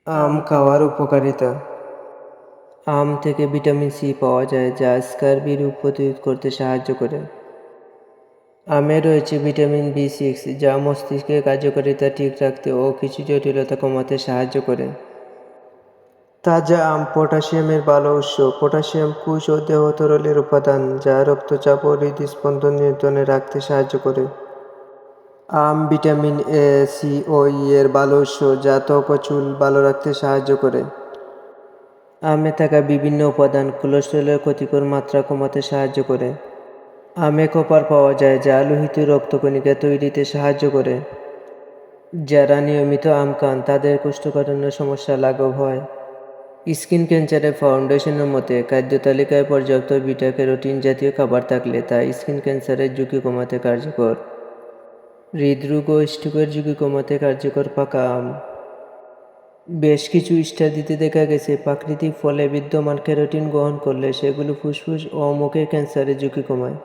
আম খাওয়ার উপকারিতা। আম থেকে ভিটামিন সি পাওয়া যায় যা স্কারবি রোগ প্রতিরোধ করতে সাহায্য করে। আমে রয়েছে ভিটামিন বি6 যা মস্তিষ্কের কার্যকারিতা ঠিক রাখতে ও কিছু জটিলতা কমাতে সাহায্য করে। তাজা আম পটাশিয়ামের ভালো উৎস। পটাশিয়াম কোষ ও দেহ তরলের উপাদান যা রক্তচাপ ও হৃদস্পন্দন নিয়ন্ত্রণে রাখতে সাহায্য করে। আম ভিটামিন এ, সি ও ই এর ভালো উৎস যা ত্বক ও চুল ভালো রাখতে সাহায্য করে। আমে থাকা বিভিন্ন উপাদান কোলেস্টেরলের ক্ষতিকর মাত্রা কমাতে সাহায্য করে। আমে কপার পাওয়া যায় যা লোহিত রক্তকণিকা তৈরিতে সাহায্য করে। যারা নিয়মিত আম খান তাদের কোষ্ঠকাঠিন্য সমস্যা লাঘব হয়। স্কিন ক্যান্সারের ফাউন্ডেশনের মতে খাদ্য তালিকায় পর্যাপ্ত বিটা ক্যারোটিন জাতীয় খাবার থাকলে তা স্কিন ক্যান্সারের ঝুঁকি কমাতে কার্যকর। হৃদরোগ ও স্ট্রোকের ঝুঁকি কমাতে কার্যকর পাকা আম। বেশ কিছু স্টাডিতে দেখা গেছে প্রাকৃতিক ফলে বিদ্যমান ক্যারোটিন গ্রহণ করলে সেগুলো ফুসফুস ও মুখের ক্যান্সারের ঝুঁকি কমায়।